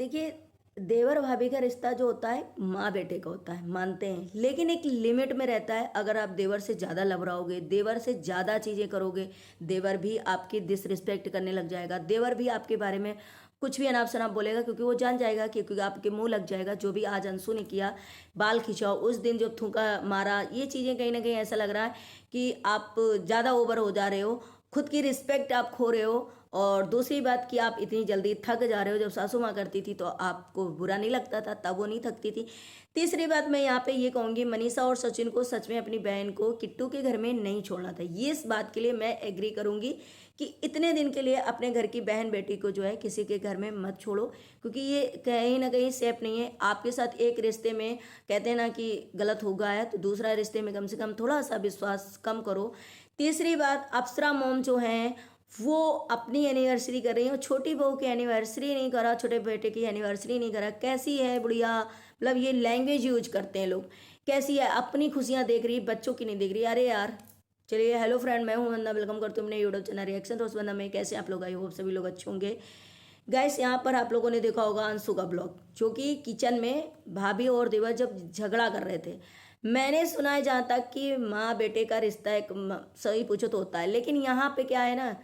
देखिए, देवर भाभी का रिश्ता जो होता है माँ बेटे का होता है, मानते हैं, लेकिन एक लिमिट में रहता है। अगर आप देवर से ज़्यादा लबराओगे, देवर से ज़्यादा चीज़ें करोगे, देवर भी आपकी डिसरिस्पेक्ट करने लग जाएगा, देवर भी आपके बारे में कुछ भी अनाप शनाप बोलेगा, क्योंकि वो जान जाएगा कि क्योंकि आपके मुंह लग जाएगा। जो भी आज अंशु ने किया, बाल खिंचाओ, उस दिन जो थूका मारा, ये चीज़ें कहीं ना कहीं ऐसा लग रहा है कि आप ज़्यादा ओवर हो जा रहे हो, खुद की रिस्पेक्ट आप खो रहे हो। और दूसरी बात कि आप इतनी जल्दी थक जा रहे हो। जब सासू माँ करती थी तो आपको बुरा नहीं लगता था, तब वो नहीं थकती थी। तीसरी बात मैं यहाँ पे ये कहूँगी, मनीषा और सचिन को सच में अपनी बहन को किट्टू के घर में नहीं छोड़ना था। ये इस बात के लिए मैं एग्री करूँगी कि इतने दिन के लिए अपने घर की बहन बेटी को जो है किसी के घर में मत छोड़ो, क्योंकि ये कहीं ना कहीं सेफ नहीं है। आपके साथ एक रिश्ते में कहते हैं ना कि गलत हो गया है, तो दूसरा रिश्ते में कम से कम थोड़ा सा विश्वास कम करो। तीसरी बात, अप्सरा मोम जो हैं वो अपनी एनिवर्सरी कर रही है, छोटी बहू की एनिवर्सरी नहीं करा, छोटे बेटे की एनिवर्सरी नहीं करा। कैसी है बुढ़िया, मतलब ये लैंग्वेज यूज करते हैं लोग। कैसी है, अपनी खुशियां देख रही, बच्चों की नहीं देख रही। अरे यार, चलिए, हेलो फ्रेंड, मैं हूं वंदना, वेलकम करती हूँ अपने यूट्यूब चैनल रिएक्शन तो उस वंदना में। कैसे आप लोग, आई होप सभी लोग अच्छे होंगे। गैस, यहाँ पर आप लोगों ने देखा होगा अंशु का ब्लॉग, जो कि किचन में भाभी और देवर जब झगड़ा कर रहे थे। मैंने सुना है जहाँ तक कि माँ बेटे का रिश्ता एक सही पूछो तो होता है, लेकिन यहाँ पे क्या है ना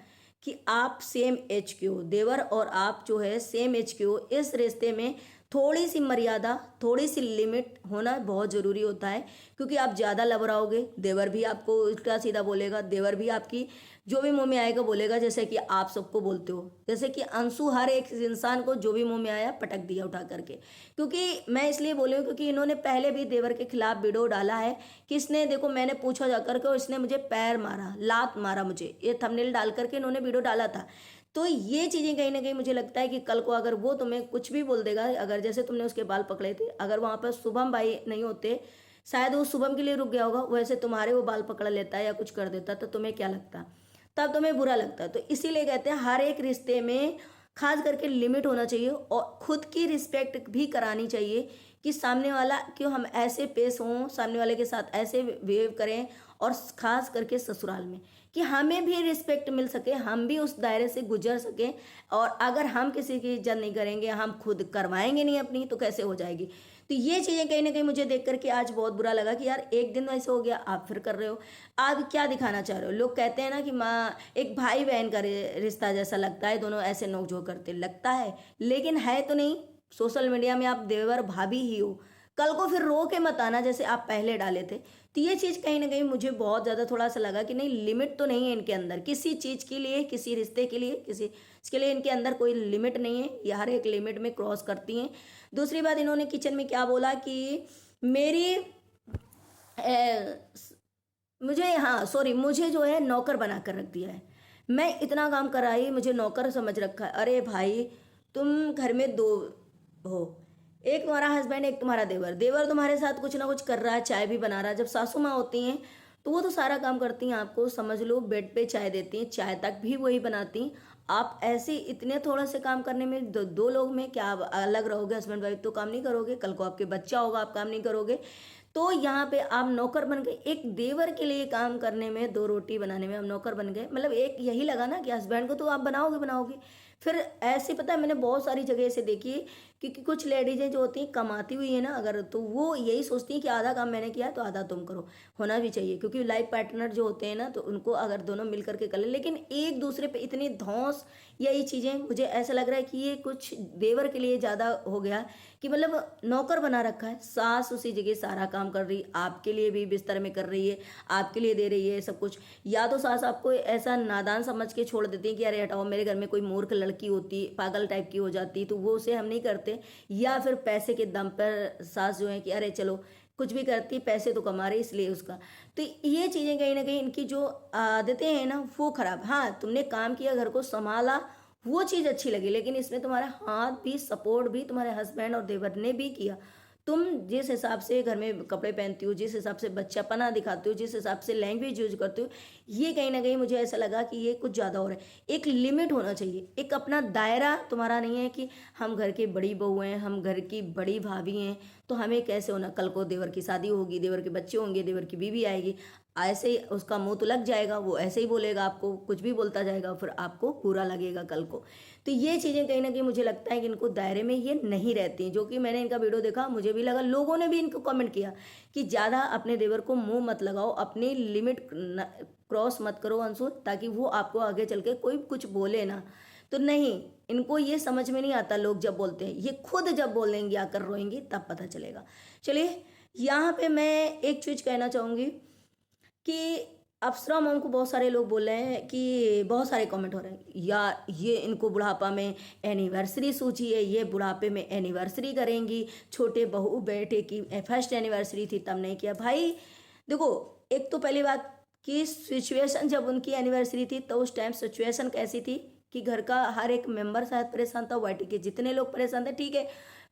कि आप सेम एज के हो, देवर और आप जो है सेम एज के हो। इस रिश्ते में थोड़ी सी मर्यादा, थोड़ी सी लिमिट होना बहुत ज़रूरी होता है, क्योंकि आप ज़्यादा लबराओगे, देवर भी आपको उल्टा सीधा बोलेगा, देवर भी आपकी जो भी मुंह में आएगा बोलेगा, जैसे कि आप सबको बोलते हो। जैसे कि अंशु हर एक इंसान को जो भी मुंह में आया पटक दिया उठा करके। क्योंकि मैं इसलिए बोली हूँ क्योंकि इन्होंने पहले भी देवर के खिलाफ वीडियो डाला है कि इसने, देखो मैंने पूछा जा करके, और इसने मुझे पैर मारा, लात मारा मुझे, ये थंबनेल डाल करके इन्होंने वीडियो डाला था। तो ये चीज़ें कहीं ना कहीं मुझे लगता है कि कल को अगर वो तुम्हें कुछ भी बोल देगा, अगर जैसे तुमने उसके बाल पकड़े थे, अगर वहाँ पर शुभम भाई नहीं होते, शायद वो शुभम के लिए रुक गया होगा, वैसे तुम्हारे वो बाल पकड़ लेता है या कुछ कर देता, तो तुम्हें क्या लगता, तब तुम्हें बुरा लगता है। तो इसीलिए कहते हैं हर एक रिश्ते में खास करके लिमिट होना चाहिए, और खुद की रिस्पेक्ट भी करानी चाहिए कि सामने वाला क्यों हम ऐसे पेश हों, सामने वाले के साथ ऐसे बिहेव करें। और खास करके ससुराल में कि हमें भी रिस्पेक्ट मिल सके, हम भी उस दायरे से गुजर सकें। और अगर हम किसी की इज्जत नहीं करेंगे, हम खुद करवाएंगे नहीं अपनी, तो कैसे हो जाएगी। तो ये चीज़ें कहीं ना कहीं मुझे देख करके आज बहुत बुरा लगा कि यार एक दिन वैसे हो गया, आप फिर कर रहे हो। आप क्या दिखाना चाह रहे हो। लोग कहते हैं ना कि माँ एक भाई बहन का रिश्ता जैसा लगता है, दोनों ऐसे नोकझोंक करते लगता है, लेकिन है तो नहीं। सोशल मीडिया में आप देवर भाभी ही हो, कल को फिर रो के मत आना जैसे आप पहले डाले थे। तो ये चीज़ कहीं ना कहीं मुझे बहुत ज़्यादा थोड़ा सा लगा कि नहीं, लिमिट तो नहीं है इनके अंदर किसी चीज़ के लिए, किसी रिश्ते के लिए, किसी इसके लिए इनके अंदर कोई लिमिट नहीं है। ये हर एक लिमिट में क्रॉस करती हैं। दूसरी बात, इन्होंने किचन में क्या बोला कि मेरी मुझे, हाँ सॉरी, मुझे जो है नौकर बना कर रख दिया है, मैं इतना काम कराई, मुझे नौकर समझ रखा है। अरे भाई, तुम घर में दो हो, एक तुम्हारा हस्बैंड, एक तुम्हारा देवर। देवर तुम्हारे साथ कुछ ना कुछ कर रहा है, चाय भी बना रहा है। जब सासू माँ होती हैं तो वो तो सारा काम करती हैं, आपको समझ लो बेड पे चाय देती हैं, चाय तक भी वही बनाती हैं। आप ऐसे इतने थोड़ा से काम करने में दो लोग में क्या अलग रहोगे, हस्बैंड वाइफ तो काम नहीं करोगे, कल को आपके बच्चा होगा आप काम नहीं करोगे। तो यहाँ पे आप नौकर बन गए, एक देवर के लिए काम करने में, दो रोटी बनाने में हम नौकर बन गए। मतलब एक यही लगा ना कि हस्बैंड को तो आप बनाओगे बनाओगे। फिर ऐसे, पता है मैंने बहुत सारी जगह ऐसे देखी है, क्योंकि कुछ लेडीजें जो होती हैं कमाती हुई है ना अगर, तो वो यही सोचती हैं कि आधा काम मैंने किया तो आधा तुम करो। होना भी चाहिए, क्योंकि लाइफ पार्टनर जो होते हैं ना, तो उनको अगर दोनों मिल करके कर ले, लेकिन एक दूसरे पे इतनी धौंस, यही चीज़ें मुझे ऐसा लग रहा है कि ये कुछ देवर के लिए ज़्यादा हो गया, कि मतलब नौकर बना रखा है। सास उसी जगह सारा काम कर रही, आपके लिए भी बिस्तर में कर रही है, आपके लिए दे रही है सब कुछ। या तो सास आपको ऐसा नादान समझ के छोड़ देती है कि अरे हटाओ, मेरे घर में कोई मूर्ख लड़की होती, पागल टाइप की हो जाती, तो वो उसे हम नहीं करते। या फिर पैसे के दम पर सास जो है कि अरे चलो कुछ भी करती, पैसे तो कमा रही इसलिए उसका। तो ये चीज़ें कहीं ना कहीं इनकी जो आदतें हैं ना वो खराब। हाँ, तुमने काम किया, घर को संभाला, वो चीज़ अच्छी लगी, लेकिन इसमें तुम्हारा हाथ भी, सपोर्ट भी तुम्हारे हस्बैंड और देवर ने भी किया। तुम जिस हिसाब से घर में कपड़े पहनती हो, जिस हिसाब से बच्चापना दिखाते हो, जिस हिसाब से लैंग्वेज यूज करते हो, ये कहीं ना कहीं मुझे ऐसा लगा कि ये कुछ ज़्यादा हो रहा है। एक लिमिट होना चाहिए, एक अपना दायरा तुम्हारा नहीं है कि हम घर की बड़ी बहू हैं, हम घर की बड़ी भाभी हैं, तो हमें कैसे होना। कल को देवर की शादी होगी, देवर के बच्चे होंगे, देवर की बीवी आएगी, ऐसे ही उसका मुंह तो लग जाएगा, वो ऐसे ही बोलेगा, आपको कुछ भी बोलता जाएगा, फिर आपको बुरा लगेगा कल को। तो ये चीज़ें कहीं ना कहीं मुझे लगता है कि इनको दायरे में ये नहीं रहती हैं। जो कि मैंने इनका वीडियो देखा, मुझे भी लगा, लोगों ने भी इनको कमेंट किया कि ज़्यादा अपने देवर को मुंह मत लगाओ, अपनी लिमिट क्रॉस मत करो अंशु, ताकि वो आपको आगे चल के कोई कुछ बोले ना। तो नहीं, इनको ये समझ में नहीं आता, लोग जब बोलते हैं, ये खुद जब बोलेंगी आकर रोएंगी तब पता चलेगा। चलिए, यहाँ पे मैं एक चीज़ कहना चाहूँगी कि अप्सरा मॉम को बहुत सारे लोग बोल रहे हैं कि बहुत सारे कमेंट हो रहे हैं, या ये इनको बुढ़ापा में एनिवर्सरी सूझी है, ये बुढ़ापे में एनिवर्सरी करेंगी, छोटे बहू बेटे की फर्स्ट एनिवर्सरी थी तब नहीं किया। भाई देखो, एक तो पहली बात कि सिचुएशन जब उनकी एनिवर्सरी थी तो उस टाइम सिचुएशन कैसी थी कि घर का हर एक मेंबर शायद परेशान था, वाइटी के जितने लोग परेशान थे, ठीक है,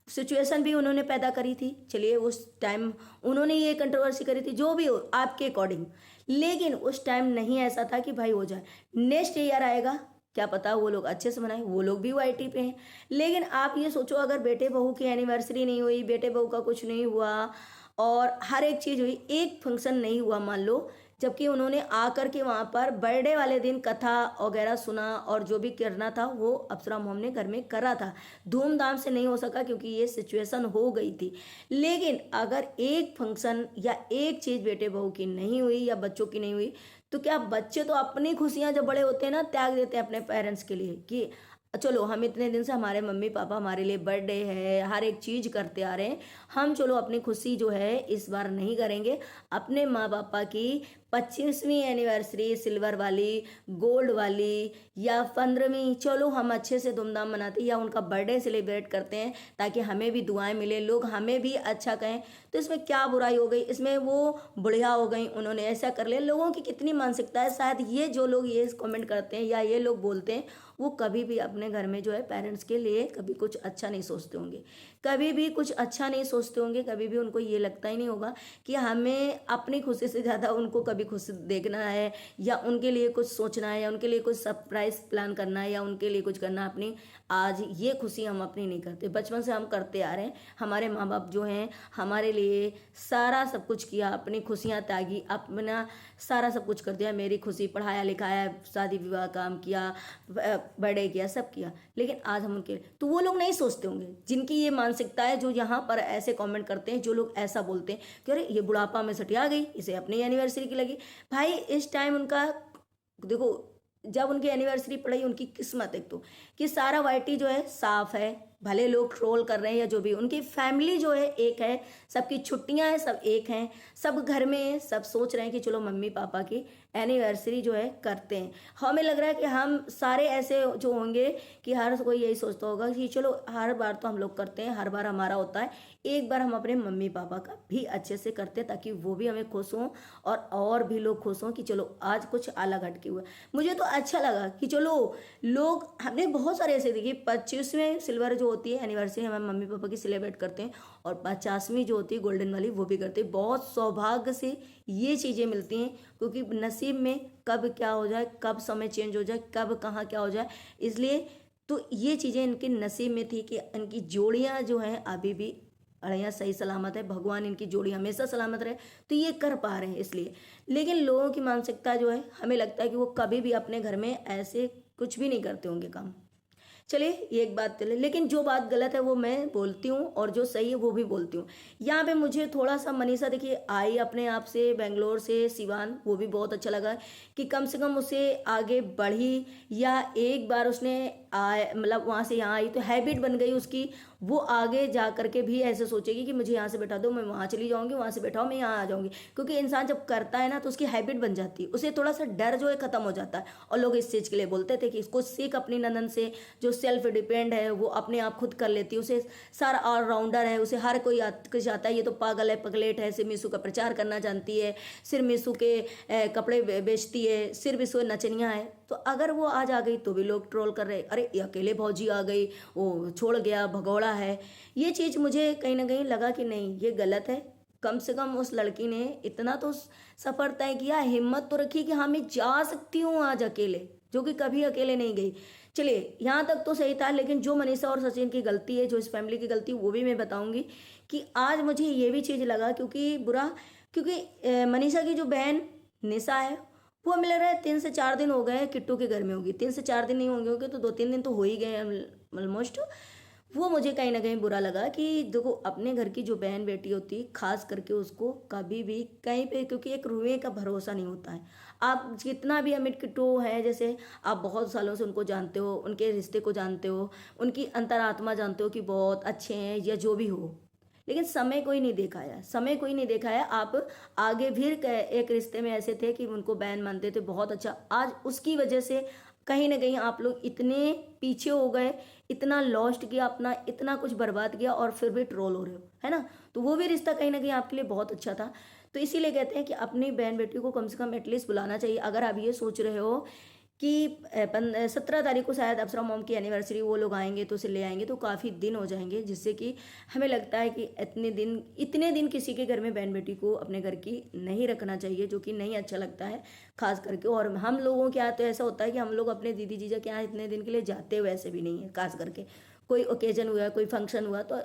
सिचुएशन भी उन्होंने पैदा करी थी, चलिए उस टाइम उन्होंने ये कंट्रोवर्सी करी थी, जो भी हो आपके अकॉर्डिंग, लेकिन उस टाइम नहीं ऐसा था कि भाई हो जाए। नेक्स्ट ईयर आएगा, क्या पता वो लोग अच्छे से मनाए, वो लोग भी वाईटी पे हैं। लेकिन आप ये सोचो, अगर बेटे बहू की एनिवर्सरी नहीं हुई, बेटे बहू का कुछ नहीं हुआ और हर एक चीज़ हुई, एक फंक्शन नहीं हुआ मान लो, जबकि उन्होंने आकर के वहाँ पर बर्थडे वाले दिन कथा वगैरह सुना और जो भी करना था वो अप्सरा मॉम ने घर में करा था। धूमधाम से नहीं हो सका क्योंकि ये सिचुएशन हो गई थी। लेकिन अगर एक फंक्शन या एक चीज़ बेटे बहू की नहीं हुई या बच्चों की नहीं हुई, तो क्या बच्चे तो अपनी खुशियाँ जब बड़े होते हैं ना, त्याग देते हैं अपने पेरेंट्स के लिए कि चलो हम इतने दिन से हमारे मम्मी पापा हमारे लिए बर्थडे है, हर एक चीज़ करते आ रहे हैं, हम चलो अपनी खुशी जो है इस बार नहीं करेंगे, अपने माँ पापा की 25वीं एनिवर्सरी सिल्वर वाली, गोल्ड वाली या 15वीं, चलो हम अच्छे से धूमधाम मनाते हैं या उनका बर्थडे सेलिब्रेट करते हैं ताकि हमें भी दुआएं मिले, लोग हमें भी अच्छा कहें। तो इसमें क्या बुराई हो गई, इसमें वो बुढ़िया हो गई, उन्होंने ऐसा कर लिया। लोगों की कितनी मानसिकता है, शायद ये जो लोग ये कमेंट करते हैं या ये लोग बोलते हैं, वो कभी भी अपने घर में जो है पेरेंट्स के लिए कभी कुछ अच्छा नहीं सोचते होंगे, कभी भी कुछ अच्छा नहीं सोचते होंगे, कभी भी उनको ये लगता ही नहीं होगा कि हमें अपनी खुशी से ज़्यादा उनको कभी खुश देखना है या उनके लिए कुछ सोचना है या उनके लिए कुछ सरप्राइज प्लान करना है या उनके लिए कुछ करना है। अपनी आज ये खुशी हम अपनी नहीं करते, बचपन से हम करते आ रहे हैं। हमारे माँ बाप जो हैं हमारे लिए सारा सब कुछ किया, अपनी खुशियाँ त्यागी, अपना सारा सब कुछ कर दिया, मेरी खुशी, पढ़ाया लिखाया, शादी विवाह काम किया, बर्थडे किया, सब किया। लेकिन आज हम उनके, तो वो लोग नहीं सोचते होंगे जिनकी ये मानसिकता है, जो यहाँ पर ऐसे कमेंट करते हैं, जो लोग ऐसा बोलते हैं कि अरे ये बुढ़ापा में सटिया गई, इसे अपनी एनिवर्सरी की लगी। भाई इस टाइम उनका देखो, जब उनकी एनिवर्सरी पड़ी, उनकी किस्मत एक तो कि सारा वाईटी जो है साफ है, भले लोग ट्रोल कर रहे हैं या जो भी, उनकी फैमिली जो है एक है, सबकी छुट्टियां हैं, सब एक हैं, सब घर में हैं, सब सोच रहे हैं कि चलो मम्मी पापा की एनिवर्सरी जो है करते हैं। हमें लग रहा है कि हम सारे ऐसे जो होंगे कि हर कोई यही सोचता होगा कि चलो हर बार तो हम लोग करते हैं, हर बार हमारा होता है, एक बार हम अपने मम्मी पापा का भी अच्छे से करते हैं ताकि वो भी हमें खुश हों और भी लोग खुश हों कि चलो आज कुछ अलग हटके हुआ। मुझे तो अच्छा लगा कि चलो लोग, हमने बहुत सारे ऐसे देखे, 25वें सिल्वर जो होती है एनिवर्सरी हमारे मम्मी पापा की सेलिब्रेट करते हैं और 50वीं जो होती है गोल्डन वाली वो भी करते हैं। बहुत सौभाग्य से ये चीज़ें मिलती हैं क्योंकि नसीब में कब क्या हो जाए, कब समय चेंज हो जाए, कब कहाँ क्या हो जाए, इसलिए तो ये चीज़ें इनके नसीब में थी कि इनकी जोड़ियाँ जो हैं अभी भी अड़ियाँ सही सलामत है, भगवान इनकी जोड़ी हमेशा सलामत रहे, तो ये कर पा रहे हैं इसलिए। लेकिन लोगों की मानसिकता जो है, हमें लगता है कि वो कभी भी अपने घर में ऐसे कुछ भी नहीं करते होंगे काम। चलिए ये एक बात चले, लेकिन जो बात गलत है वो मैं बोलती हूँ और जो सही है वो भी बोलती हूँ। यहाँ पे मुझे थोड़ा सा मनीषा देखिए आई अपने आप से बेंगलोर से सिवान, वो भी बहुत अच्छा लगा कि कम से कम उसे आगे बढ़ी या एक बार उसने मतलब वहाँ से यहाँ आई तो हैबिट बन गई उसकी, वो आगे जा करके भी ऐसे सोचेगी कि मुझे यहाँ से बैठा दो, मैं वहाँ चली जाऊँगी, वहाँ से बैठाओ मैं यहाँ आ जाऊँगी। क्योंकि इंसान जब करता है ना तो उसकी हैबिट बन जाती है, उसे थोड़ा सा डर जो है खत्म हो जाता है। और लोग इस चीज़ के लिए बोलते थे कि इसको सीख अपनी ननन से, जो सेल्फ डिपेंड है, वो अपने आप खुद कर लेती है, उसे सारा ऑलराउंडर है, उसे हर कोई कुछ आता है, ये तो पागल है, पगलेट है, सिर्फ मीशू का प्रचार करना जानती है, सिर्फ मीशू के कपड़े बेचती है, सिर्फ मीशू नचनिया है। तो अगर वो आज आ गई तो भी लोग ट्रोल कर रहे, अरे ये अकेले भौजी आ गई, वो छोड़ गया, भगौड़ा है। ये चीज़ मुझे कहीं ना कहीं लगा कि नहीं, ये गलत है। कम से कम उस लड़की ने इतना तो सफ़र तय किया, हिम्मत तो रखी कि हाँ मैं जा सकती हूँ आज अकेले, जो कि कभी अकेले नहीं गई। चलिए यहाँ तक तो सही था, लेकिन जो मनीषा और सचिन की गलती है, जो इस फैमिली की गलती, वो भी मैं बताऊंगी कि आज मुझे ये भी चीज़ लगा क्योंकि बुरा, क्योंकि मनीषा की जो बहन निशा है, वो मिल रहा है 3 से 4 दिन हो गए हैं किट्टू के घर में होगी, 3 से 4 दिन नहीं होंगे होंगे तो 2-3 दिन तो हो ही गए ऑलमोस्ट। वो मुझे कहीं ना कहीं बुरा लगा कि देखो अपने घर की जो बहन बेटी होती है खास करके उसको कभी भी कहीं पे, क्योंकि एक रुए का भरोसा नहीं होता है। आप जितना भी अमित किट्टू है, जैसे आप बहुत सालों से उनको जानते हो, उनके रिश्ते को जानते हो, उनकी अंतरात्मा जानते हो कि बहुत अच्छे हैं या जो भी हो, लेकिन समय कोई नहीं देखा है, समय कोई नहीं देखा है। आप आगे भी एक रिश्ते में ऐसे थे कि उनको बहन मानते थे, बहुत अच्छा, आज उसकी वजह से कहीं ना कहीं आप लोग इतने पीछे हो गए, इतना लॉस्ट किया अपना, इतना कुछ बर्बाद किया और फिर भी ट्रोल हो रहे हो, है ना। तो वो भी रिश्ता कहीं ना कहीं आपके लिए बहुत अच्छा था। तो इसीलिए कहते हैं कि अपनी बहन बेटी को कम से कम एटलीस्ट बुलाना चाहिए। अगर आप ये सोच रहे हो कि 17 तारीख को शायद अप्सरा मॉम की एनिवर्सरी, वो लोग आएंगे तो उसे ले आएंगे, तो काफ़ी दिन हो जाएंगे, जिससे कि हमें लगता है कि इतने दिन किसी के घर में बहन बेटी को अपने घर की नहीं रखना चाहिए, जो कि नहीं अच्छा लगता है खास करके। और हम लोगों के यहाँ तो ऐसा होता है कि हम लोग अपने दीदी जीजा के यहाँ इतने दिन के लिए जाते वैसे भी नहीं है, खास करके कोई ओकेजन हुआ, कोई फंक्शन हुआ तो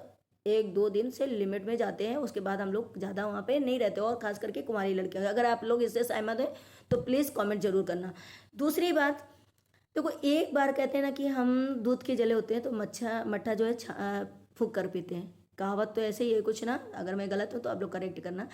1-2 दिन से लिमिट में जाते हैं, उसके बाद हम लोग ज़्यादा वहाँ पे नहीं रहते। और खास करके कुंवारी लड़कियाँ, अगर आप लोग इससे सहमत हैं तो प्लीज़ कमेंट जरूर करना। दूसरी बात, देखो एक बार कहते हैं ना कि हम दूध के जले होते हैं तो मट्ठा जो है फूंक कर पीते हैं, कहावत तो ऐसे ही है कुछ ना, अगर मैं गलत हूँ तो आप लोग करेक्ट करना।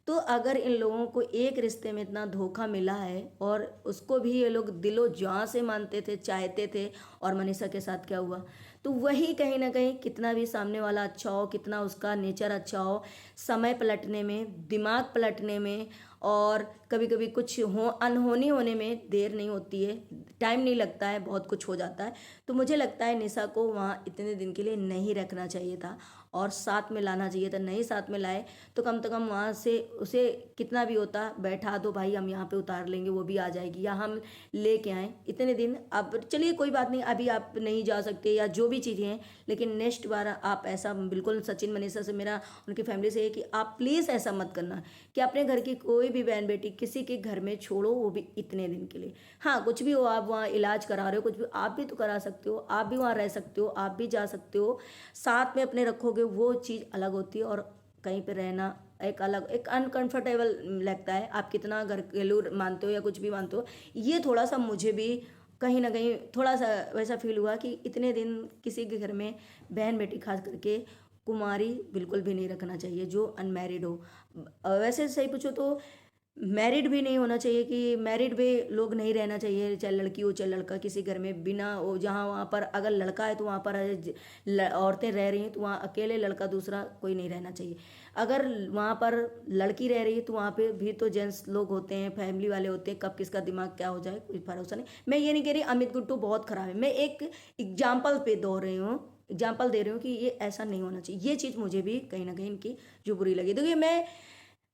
तो अगर इन लोगों को एक रिश्ते में इतना धोखा मिला है और उसको भी ये लोग दिलो जान से मानते थे, चाहते थे, और मनीषा के साथ क्या हुआ, तो वही कहीं ना कहीं कितना भी सामने वाला अच्छा हो, कितना उसका नेचर अच्छा हो, समय पलटने में, दिमाग पलटने में, और कभी कभी कुछ हो अनहोनी होने में देर नहीं होती है, टाइम नहीं लगता है, बहुत कुछ हो जाता है। तो मुझे लगता है निशा को वहाँ इतने दिन के लिए नहीं रखना चाहिए था और साथ में लाना चाहिए था। नहीं साथ में लाए तो कम से कम वहाँ से उसे कितना भी होता, बैठा दो भाई हम यहाँ पे उतार लेंगे, वो भी आ जाएगी, या हम लेके आए इतने दिन। अब चलिए कोई बात नहीं, अभी आप नहीं जा सकते या जो भी चीज़ें हैं, लेकिन नेक्स्ट बार आप ऐसा बिल्कुल, सचिन मनीषा से मेरा, उनकी फैमिली से है कि आप प्लीज़ ऐसा मत करना कि अपने घर की कोई भी बहन बेटी किसी के घर में छोड़ो, वो भी इतने दिन के लिए। हाँ कुछ भी हो, आप वहाँ इलाज करा रहे हो, कुछ भी आप भी तो करा सकते हो, आप भी वहाँ रह सकते हो, आप भी जा सकते हो, साथ में अपने रखोगे, वो चीज़ अलग होती है। और कहीं पे रहना एक अलग, एक अनकंफर्टेबल लगता है। आप कितना घरेलू मानते हो या कुछ भी मानते हो, ये थोड़ा सा मुझे भी कहीं ना कहीं थोड़ा सा वैसा फील हुआ कि इतने दिन किसी के घर में बहन बेटी, खास करके कुमारी, बिल्कुल भी नहीं रखना चाहिए जो अनमैरिड हो। वैसे सही पूछो तो मैरिड भी नहीं होना चाहिए, कि मैरिड भी लोग नहीं रहना चाहिए, चाहे लड़की हो चाहे लड़का, किसी घर में बिना वो, जहाँ वहाँ पर अगर लड़का है तो वहाँ पर औरतें रह रही हैं तो वहाँ अकेले लड़का दूसरा कोई नहीं रहना चाहिए। अगर वहाँ पर लड़की रह रही है तो वहाँ पे भी तो जेंट्स लोग होते हैं, फैमिली वाले होते हैं, कब किसका दिमाग क्या हो जाए कोई भरोसा नहीं। मैं ये नहीं कह रही अमित गुट्टू बहुत खराब है, मैं एक एग्जाम्पल पे दो रही हूँ, एग्जाम्पल दे रही हूँ कि ये ऐसा नहीं होना चाहिए। ये चीज़ मुझे भी कहीं ना कहीं इनकी जो बुरी लगी। देखिए मैं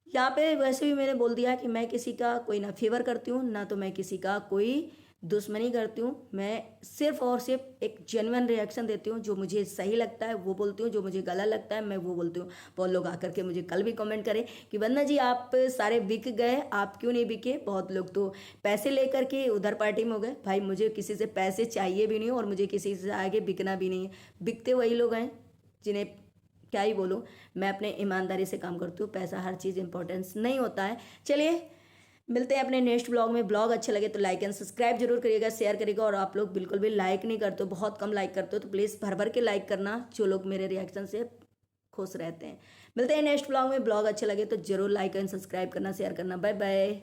यहाँ पे वैसे भी मैंने बोल दिया कि मैं किसी का कोई ना फेवर करती हूँ ना तो मैं किसी का कोई दुश्मनी करती हूँ। मैं सिर्फ और सिर्फ एक जेन्युइन रिएक्शन देती हूँ, जो मुझे सही लगता है वो बोलती हूँ, जो मुझे गलत लगता है मैं वो बोलती हूँ। बहुत लोग आकर के मुझे कल भी कमेंट करे कि वंदना जी आप सारे बिक गए, आप क्यों नहीं बिके। बहुत लोग तो पैसे लेकर के उधर पार्टी में हो गए। भाई मुझे किसी से पैसे चाहिए भी नहीं और मुझे किसी से आगे बिकना भी नहीं है। बिकते वही लोग हैं जिन्हें क्या ही बोलूँ, मैं अपने ईमानदारी से काम करती हूँ, पैसा हर चीज़ इंपॉर्टेंस नहीं होता है। चलिए मिलते हैं अपने नेक्स्ट ब्लॉग में। ब्लॉग अच्छे लगे तो लाइक एंड सब्सक्राइब जरूर करिएगा, शेयर करिएगा। और आप लोग बिल्कुल भी लाइक नहीं करते हो, बहुत कम लाइक करते हो, तो प्लीज़ भर भर के लाइक करना, जो लोग मेरे रिएक्शन से खुश रहते हैं। मिलते हैं नेक्स्ट ब्लॉग में। ब्लॉग अच्छे लगे तो जरूर लाइक एंड सब्सक्राइब करना, शेयर करना। Bye bye.